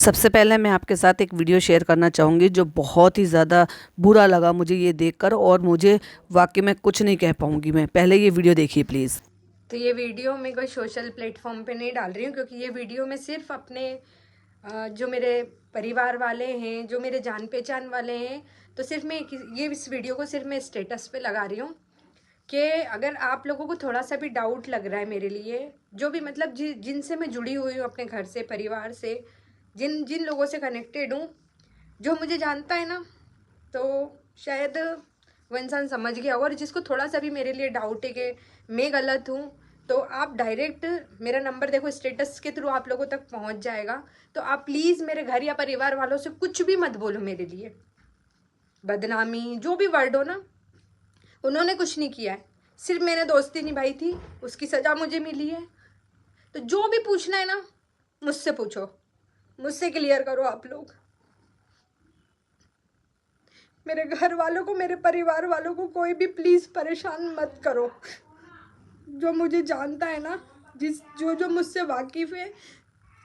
सबसे पहले मैं आपके साथ एक वीडियो शेयर करना चाहूँगी जो बहुत ही ज़्यादा बुरा लगा मुझे ये देखकर, और मुझे वाक़ई में कुछ नहीं कह पाऊँगी मैं। पहले ये वीडियो देखिए प्लीज़। तो ये वीडियो मैं कोई सोशल प्लेटफॉर्म पे नहीं डाल रही हूँ, क्योंकि ये वीडियो मैं सिर्फ अपने जो मेरे परिवार वाले हैं, जो मेरे जान पहचान वाले हैं, तो सिर्फ मैं ये इस वीडियो को सिर्फ मैं स्टेटस पे लगा रही हूँ कि अगर आप लोगों को थोड़ा सा भी डाउट लग रहा है मेरे लिए, जो भी मतलब जिनसे मैं जुड़ी हुई हूँ, अपने घर से, परिवार से, जिन जिन लोगों से कनेक्टेड हूँ, जो मुझे जानता है ना, तो शायद वो इंसान समझ गया होगा। और जिसको थोड़ा सा भी मेरे लिए डाउट है कि मैं गलत हूँ, तो आप डायरेक्ट मेरा नंबर देखो, स्टेटस के थ्रू आप लोगों तक पहुँच जाएगा। तो आप प्लीज़ मेरे घर या परिवार वालों से कुछ भी मत बोलो मेरे लिए, बदनामी जो भी वर्ड हो ना, उन्होंने कुछ नहीं किया है, सिर्फ मैंने दोस्ती निभाई थी, उसकी सज़ा मुझे मिली है। तो जो भी पूछना है ना, मुझसे पूछो, मुझसे क्लियर करो आप लोग। मेरे घर वालों को, मेरे परिवार वालों को कोई भी प्लीज़ परेशान मत करो। जो मुझे जानता है ना, जो जो मुझसे वाकिफ़ है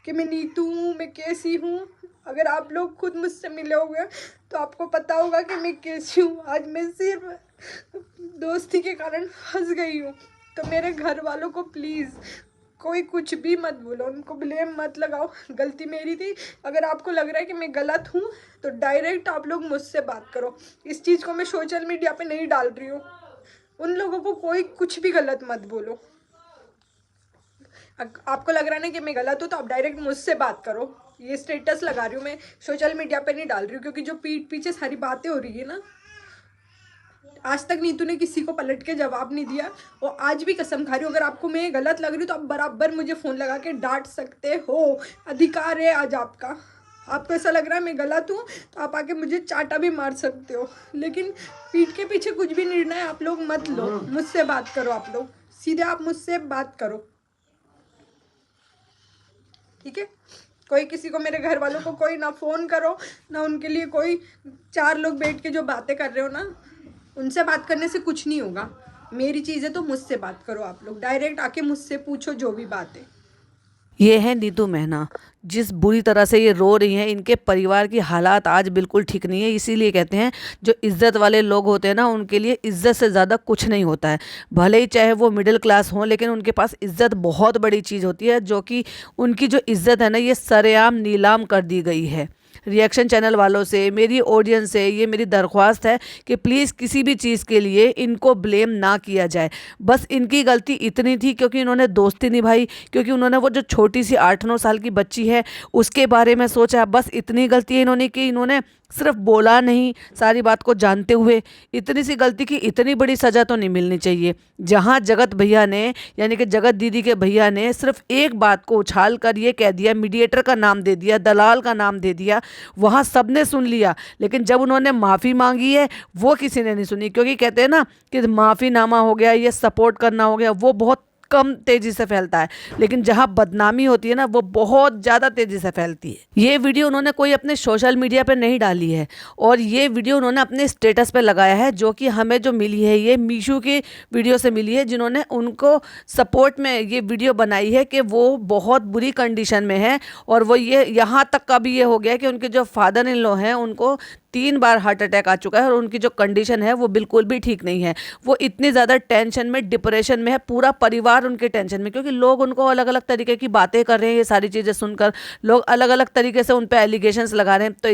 कि मैं नीतू हूँ, मैं कैसी हूँ, अगर आप लोग खुद मुझसे मिले होंगे तो आपको पता होगा कि मैं कैसी हूँ। आज मैं सिर्फ दोस्ती के कारण फंस गई हूँ। तो मेरे घर वालों को प्लीज़ कोई कुछ भी मत बोलो, उनको ब्लेम मत लगाओ, गलती मेरी थी। अगर आपको लग रहा है कि मैं गलत हूँ तो डायरेक्ट आप लोग मुझसे बात करो। इस चीज़ को मैं सोशल मीडिया पे नहीं डाल रही हूँ। उन लोगों को कोई कुछ भी गलत मत बोलो। आपको लग रहा है ना कि मैं गलत हूँ, तो आप डायरेक्ट मुझसे बात करो। ये स्टेटस लगा रही हूँ मैं, सोशल मीडिया पे नहीं डाल रही हूँ, क्योंकि जो पीठ पीछे सारी बातें हो रही है ना, आज तक नीतू ने किसी को पलट के जवाब नहीं दिया, और आज भी कसम खा रही हूँ, अगर आपको मैं गलत लग रही हूँ तो आप बराबर मुझे फ़ोन लगा के डांट सकते हो, अधिकार है आज आपका। आपको ऐसा लग रहा है मैं गलत हूँ तो आप आके मुझे चाटा भी मार सकते हो, लेकिन पीठ के पीछे कुछ भी निर्णय आप लोग मत लो। मुझसे बात करो, आप लोग सीधे आप मुझसे बात करो, ठीक है। कोई किसी को, मेरे घर वालों को कोई ना फ़ोन करो, ना उनके लिए कोई 4 लोग बैठ के जो बातें कर रहे हो ना, उनसे बात करने से कुछ नहीं होगा। मेरी चीज़ है तो मुझसे बात करो, आप लोग डायरेक्ट आके मुझसे पूछो जो भी बात है। ये है नीतू मेहना। जिस बुरी तरह से ये रो रही हैं, इनके परिवार की हालात आज बिल्कुल ठीक नहीं है। इसीलिए कहते हैं जो इज्जत वाले लोग होते हैं ना, उनके लिए इज्जत से ज़्यादा कुछ नहीं होता है। भले ही चाहे वो मिडिल क्लास हों, लेकिन उनके पास इज्जत बहुत बड़ी चीज़ होती है, जो कि उनकी जो इज्जत है ना, ये सरेआम नीलाम कर दी गई है। रिएक्शन चैनल वालों से, मेरी ऑडियंस से ये मेरी दरख्वास्त है कि प्लीज़ किसी भी चीज़ के लिए इनको ब्लेम ना किया जाए। बस इनकी गलती इतनी थी क्योंकि इन्होंने दोस्ती निभाई, क्योंकि उन्होंने वो जो छोटी सी 8-9 साल की बच्ची है उसके बारे में सोचा। बस इतनी गलती इन्होंने की, इन्होंने सिर्फ बोला नहीं, सारी बात को जानते हुए। इतनी सी गलती की इतनी बड़ी सज़ा तो नहीं मिलनी चाहिए। जहाँ जगत भैया ने, यानी कि जगत दीदी के भैया ने सिर्फ एक बात को उछाल कर ये कह दिया, मीडिएटर का नाम दे दिया, दलाल का नाम दे दिया, वहाँ सबने सुन लिया। लेकिन जब उन्होंने माफ़ी मांगी है, वो किसी ने नहीं सुनी। क्योंकि कहते हैं ना कि माफ़ीनामा हो गया, ये सपोर्ट करना हो गया, वो बहुत कम तेजी से फैलता है, लेकिन जहां बदनामी होती है ना, वो बहुत ज़्यादा तेजी से फैलती है। ये वीडियो उन्होंने कोई अपने सोशल मीडिया पे नहीं डाली है, और ये वीडियो उन्होंने अपने स्टेटस पे लगाया है, जो कि हमें जो मिली है ये मीशू की वीडियो से मिली है, जिन्होंने उनको सपोर्ट में ये वीडियो बनाई है कि वो बहुत बुरी कंडीशन में है। और वो ये यहाँ तक का भी ये हो गया कि उनके जो फादर इन लॉ हैं, उनको 3 बार हार्ट अटैक आ चुका है, और उनकी जो कंडीशन है वो बिल्कुल भी ठीक नहीं है। वो इतनी ज़्यादा टेंशन में, डिप्रेशन में है, पूरा परिवार उनके टेंशन में, क्योंकि लोग उनको अलग अलग तरीके की बातें कर रहे हैं। ये सारी चीज़ें सुनकर लोग अलग अलग तरीके से उन पर एलिगेशंस लगा रहे हैं। तो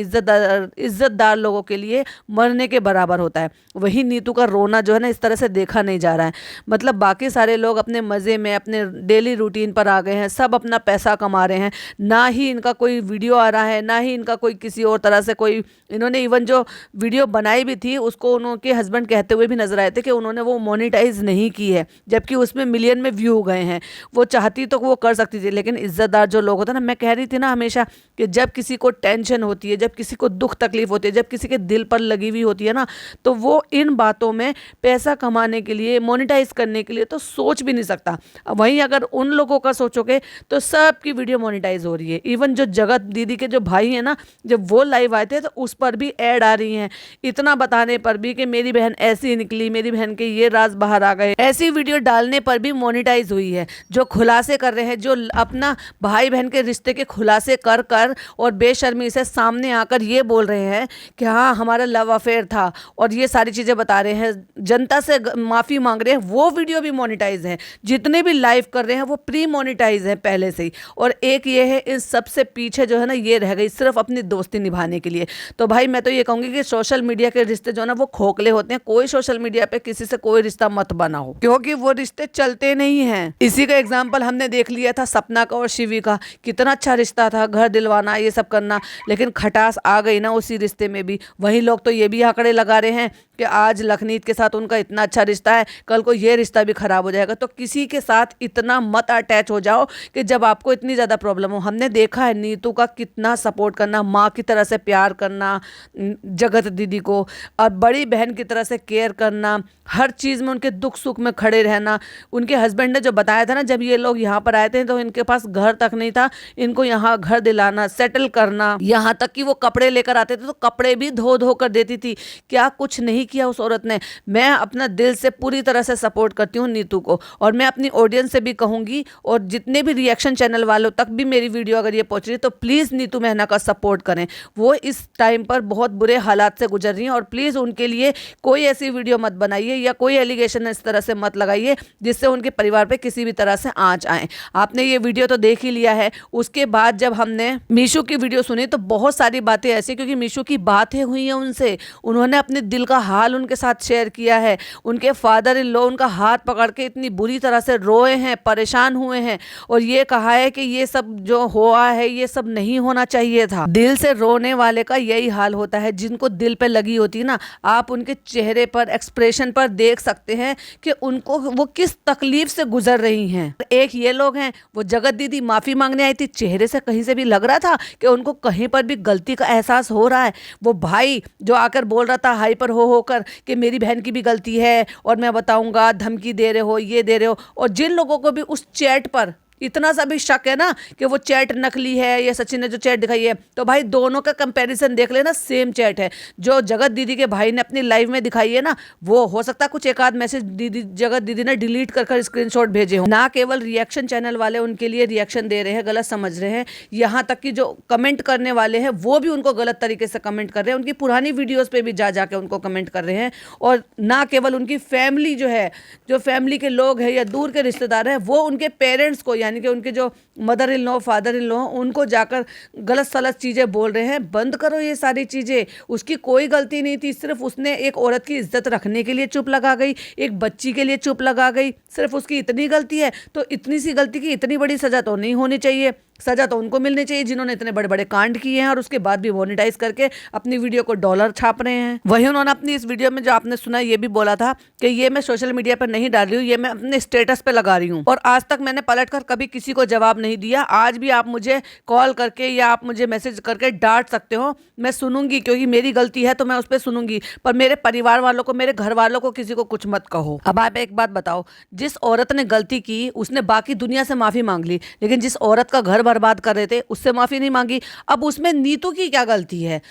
इज्जतदार लोगों के लिए मरने के बराबर होता है। वही नीतू का रोना जो है ना, इस तरह से देखा नहीं जा रहा है। मतलब बाकी सारे लोग अपने मज़े में, अपने डेली रूटीन पर आ गए हैं, सब अपना पैसा कमा रहे हैं। ना ही इनका कोई वीडियो आ रहा है, ना ही इनका कोई किसी और तरह से कोई, इन्होंने इवन जो वीडियो बनाई भी थी उसको उनके हस्बैंड कहते हुए भी नजर आए थे कि उन्होंने वो मोनेटाइज नहीं की है, जबकि उसमें मिलियन में व्यू हो गए हैं। वो चाहती तो वो कर सकती थी, लेकिन इज्जतदार जो लोग होते हैं ना, मैं कह रही थी ना हमेशा कि जब किसी को टेंशन होती है, जब किसी को दुख तकलीफ होती है, जब किसी के दिल पर लगी हुई होती है ना, तो वो इन बातों में पैसा कमाने के लिए, मोनेटाइज करने के लिए तो सोच भी नहीं सकता। वहीं अगर उन लोगों का सोचोगे तो सबकी वीडियो मोनेटाइज हो रही है। इवन जो जगत दीदी के जो भाई है ना, जब वो लाइव आए थे तो उस पर भी ऐड आ रही हैं, इतना बताने पर भी कि मेरी बहन ऐसी निकली, मेरी बहन के ये राज बाहर आ गए, ऐसी वीडियो डालने पर भी मोनेटाइज हुई है। जो खुलासे कर रहे हैं, जो अपना भाई बहन के रिश्ते के खुलासे कर कर और बेशर्मी से सामने आकर ये बोल रहे हैं कि हाँ हमारा लव अफेयर था, और ये सारी चीज़ें बता रहे हैं, जनता से माफ़ी मांग रहे हैं, वो वीडियो भी मोनेटाइज है। जितने भी लाइव कर रहे हैं वो प्री मोनेटाइज है पहले से ही। और एक ये है, इस सबसे पीछे जो है ना ये रह गई सिर्फ अपनी दोस्ती निभाने के लिए। तो भाई मैं तो ये कहूँगी कि सोशल मीडिया के रिश्ते जो है ना वो खोखले होते हैं। कोई सोशल मीडिया पे किसी से कोई रिश्ता मत बनाओ, क्योंकि वो रिश्ते चलते नहीं हैं। इसी का एग्जाम्पल हमने देख लिया था सपना का और शिवी का। कितना अच्छा रिश्ता था, घर दिलवाना, ये सब करना, लेकिन खटास आ गई ना उसी रिश्ते में भी। वहीं लोग तो ये भी आंकड़े लगा रहे हैं कि आज लखनीत के साथ उनका इतना अच्छा रिश्ता है, कल को ये रिश्ता भी खराब हो जाएगा। तो किसी के साथ इतना मत अटैच हो जाओ कि जब आपको इतनी ज़्यादा प्रॉब्लम हो। हमने देखा है नीतू का कितना सपोर्ट करना, माँ की तरह से प्यार करना जगत दीदी को, और बड़ी बहन की तरह से केयर करना, हर चीज़ में उनके दुख सुख में खड़े रहना। उनके हस्बैंड ने जो बताया था ना, जब ये लोग यहाँ पर आए थे तो इनके पास घर तक नहीं था, इनको यहाँ घर दिलाना, सेटल करना, यहाँ तक कि वो कपड़े लेकर आते थे तो कपड़े भी धो धो कर देती थी। क्या कुछ नहीं किया उस औरत ने। मैं अपना दिल से पूरी तरह से सपोर्ट करती हूँ नीतू को, और मैं अपनी ऑडियंस से भी कहूँगी, और जितने भी रिएक्शन चैनल वालों तक भी मेरी वीडियो अगर ये पहुँच रही है तो प्लीज़ नीतू मेहना का सपोर्ट करें। वो इस टाइम पर बहुत बुरे हालात से गुजर रही हैं, और प्लीज़ उनके लिए कोई ऐसी वीडियो मत बनाइए या कोई एलिगेशन इस तरह से मत लगाइए जिससे उनके परिवार पे किसी भी तरह से आंच आए। आपने ये वीडियो तो देख ही लिया है। उसके बाद जब हमने मीशू की वीडियो सुनी तो बहुत सारी बातें ऐसी, क्योंकि मीशू की बातें हुई हैं उनसे, उन्होंने अपने दिल का हाल उनके साथ शेयर किया है। उनके फादर इन लॉ उनका हाथ पकड़ के इतनी बुरी तरह से रोए हैं, परेशान हुए हैं, और ये कहा है कि ये सब जो हुआ है ये सब नहीं होना चाहिए था। दिल से रोने वाले का यही हाल होता है। जिनको दिल पे लगी होती है ना, आप उनके चेहरे पर, एक्सप्रेशन पर देख सकते हैं कि उनको वो किस तकलीफ से गुजर रही हैं। एक ये लोग हैं, वो जगत दीदी माफी मांगने आई थी, चेहरे से कहीं से भी लग रहा था कि उनको कहीं पर भी गलती का एहसास हो रहा है। वो भाई जो आकर बोल रहा था हाइपर हो होकर कि मेरी बहन की भी गलती है और मैं बताऊंगा, धमकी दे रहे हो, ये दे रहे हो, और जिन लोगों को भी उस चैट पर इतना सा भी शक है ना कि वो चैट नकली है, ये सचिन ने जो चैट दिखाई है, तो भाई दोनों का कंपैरिजन देख लेना, सेम चैट है। जो जगत दीदी के भाई ने अपनी लाइव में दिखाई है ना, वो हो सकता है कुछ एक आध मैसेज दीदी जगत दीदी ने डिलीट कर स्क्रीनशॉट भेजे हो। ना केवल रिएक्शन चैनल वाले उनके लिए रिएक्शन दे रहे हैं, गलत समझ रहे हैं, यहाँ तक कि जो कमेंट करने वाले हैं वो भी उनको गलत तरीके से कमेंट कर रहे हैं। उनकी पुरानी वीडियोज़ पे भी जा जाके उनको कमेंट कर रहे हैं। और ना केवल उनकी फैमिली जो है, जो फैमिली के लोग हैं या दूर के रिश्तेदार हैं, वो उनके पेरेंट्स को, यानी कि उनके जो mother in law, father in law, उनको जाकर गलत सलत चीज़ें बोल रहे हैं। बंद करो ये सारी चीज़ें। उसकी कोई गलती नहीं थी, सिर्फ उसने एक औरत की इज्जत रखने के लिए चुप लगा गई, एक बच्ची के लिए चुप लगा गई, सिर्फ उसकी इतनी गलती है। तो इतनी सी गलती की इतनी बड़ी सज़ा तो नहीं होनी चाहिए। सज़ा तो उनको मिलनी चाहिए जिन्होंने इतने बड़े बड़े कांड किए हैं और उसके बाद भी मोनेटाइज करके अपनी वीडियो को डॉलर छाप रहे हैं। वहीं उन्होंने अपनी इस वीडियो में जो आपने सुना ये भी बोला था कि ये मैं सोशल मीडिया पर नहीं डाल रही हूँ, ये मैं अपने स्टेटस पे लगा रही हूँ, और आज तक मैंने पलटकर कभी किसी को जवाब नहीं दिया। आज भी आप मुझे कॉल करके या आप मुझे मैसेज करके डांट सकते हो, मैं सुनूंगी, क्योंकि मेरी गलती है तो मैं उस पर सुनूंगी, पर मेरे परिवार वालों को, मेरे घर वालों को, किसी को कुछ मत कहो। अब आप एक बात बताओ, जिस औरत ने गलती की उसने बाकी दुनिया से माफ़ी मांग ली, लेकिन जिस औरत का घर बर्बाद कर रहे थे उससे माफ़ी नहीं मांगी। अब उसमें नीतू की क्या गलती है?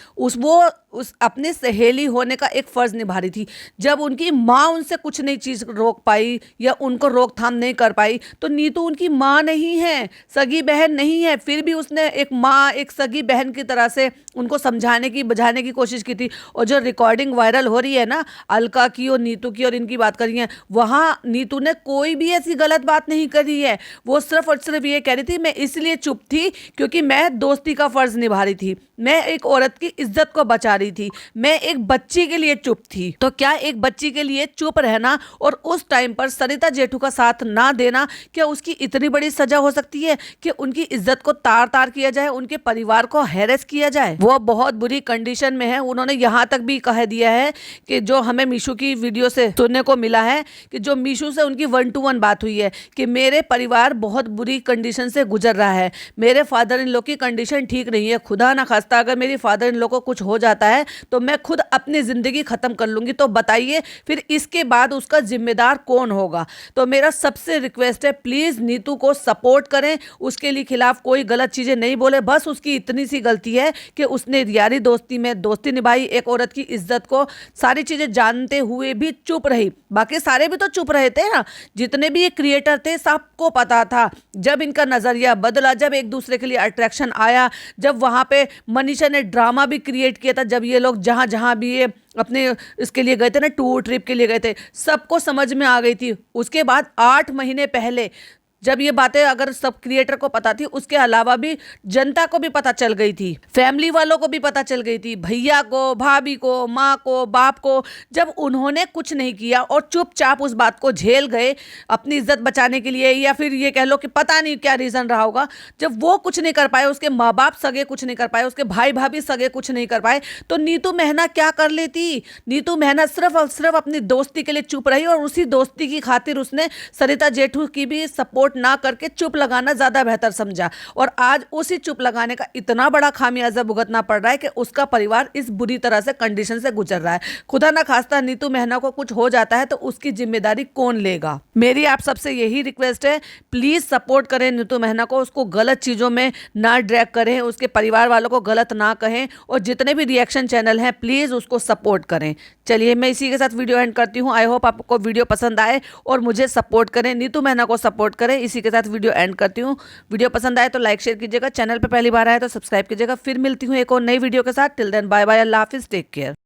उस अपने सहेली होने का एक फ़र्ज़ निभा रही थी। जब उनकी माँ उनसे कुछ नई चीज़ रोक पाई या उनको रोकथाम नहीं कर पाई, तो नीतू उनकी माँ नहीं है, सगी बहन नहीं है, फिर भी उसने एक माँ, एक सगी बहन की तरह से उनको समझाने की, बुझाने की कोशिश की थी। और जो रिकॉर्डिंग वायरल हो रही है ना, अलका की और नीतू की, और इनकी बात कर रही है, वहाँ नीतू ने कोई भी ऐसी गलत बात नहीं करी है। वो सिर्फ और सिर्फ ये कह रही थी मैं इसलिए चुप थी क्योंकि मैं दोस्ती का फ़र्ज़ निभा रही थी, मैं एक औरत की इज्जत को बचा रही थी, मैं एक बच्ची के लिए चुप थी। तो क्या एक बच्ची के लिए चुप रहना और उस टाइम पर सरिता जेठू का साथ ना देना, क्या उसकी इतनी बड़ी सजा हो सकती है कि उनकी इज्जत को तार तार किया जाए, उनके परिवार को हैरेस किया जाए? वो बहुत बुरी कंडीशन में है। उन्होंने यहाँ तक भी कह दिया है कि जो हमें मीशू की वीडियो से सुनने को मिला है कि जो मीशू से उनकी 1-to-1 बात हुई है कि मेरे परिवार बहुत बुरी कंडीशन से गुजर रहा है, मेरे फादर इन लॉ की कंडीशन ठीक नहीं है, खुदा ना खास्ता अगर मेरी फादर इन लॉ को कुछ हो जाता है तो मैं खुद अपनी ज़िंदगी ख़त्म कर लूँगी। तो बताइए फिर इसके बाद उसका जिम्मेदार कौन होगा। तो मेरा सबसे रिक्वेस्ट है, प्लीज़ नीतू को सपोर्ट करें, उसके लिए खिलाफ कोई गलत चीज़ें नहीं बोले। बस उसकी इतनी सी गलती है कि उसने यारी दोस्ती में दोस्ती निभाई, एक औरत की इज्जत को सारी चीज़ें जानते हुए भी चुप रही। बाकी सारे भी तो चुप रहे थे ना, जितने भी ये क्रिएटर थे सबको पता था। जब इनका नज़रिया बदला, जब एक दूसरे के लिए अट्रैक्शन आया, जब वहाँ पे मनीषा ने ड्रामा भी क्रिएट किया था, जब ये लोग जहाँ जहाँ भी ये अपने इसके लिए गए थे ना, टूर ट्रिप के लिए गए थे, सबको समझ में आ गई थी। उसके बाद 8 महीने पहले जब ये बातें अगर सब क्रिएटर को पता थी, उसके अलावा भी जनता को भी पता चल गई थी, फैमिली वालों को भी पता चल गई थी, भैया को, भाभी को, माँ को, बाप को। जब उन्होंने कुछ नहीं किया और चुपचाप उस बात को झेल गए अपनी इज्जत बचाने के लिए, या फिर ये कह लो कि पता नहीं क्या रीज़न रहा होगा, जब वो कुछ नहीं कर पाए, उसके माँ बाप सगे कुछ नहीं कर पाए, उसके भाई भाभी सगे कुछ नहीं कर पाए, तो नीतू मेहना क्या कर लेती। नीतू मेहना सिर्फ और सिर्फ अपनी दोस्ती के लिए चुप रही और उसी दोस्ती की खातिर उसने सरिता जेठू की भी सपोर्ट ना करके चुप लगाना ज्यादा बेहतर समझा। और आज उसी चुप लगाने का इतना बड़ा खामियाजा भुगतना पड़ रहा है कि उसका परिवार इस बुरी तरह से कंडीशन से गुजर रहा है। खुदा ना खास्ता नीतू मेहना को कुछ हो जाता है तो उसकी जिम्मेदारी कौन लेगा। मेरी आप सबसे यही रिक्वेस्ट है, प्लीज सपोर्ट करें नीतू मेहना को, उसको गलत चीजों में ना ड्रैग करें, उसके परिवार वालों को गलत ना कहें, और जितने भी रिएक्शन चैनल हैं प्लीज उसको सपोर्ट करें। चलिए मैं इसी के साथ वीडियो एंड करती हूँ। आई होप आपको वीडियो पसंद आए और मुझे सपोर्ट करें, नीतू मेहना को सपोर्ट करें। इसी के साथ वीडियो एंड करती हूँ। वीडियो पसंद आए तो लाइक शेयर कीजिएगा, चैनल पे पहली बार आए तो सब्सक्राइब कीजिएगा। फिर मिलती हूँ एक और नई वीडियो के साथ। टिल देन बाय बाय, अल्लाह हाफिज़, टेक केयर।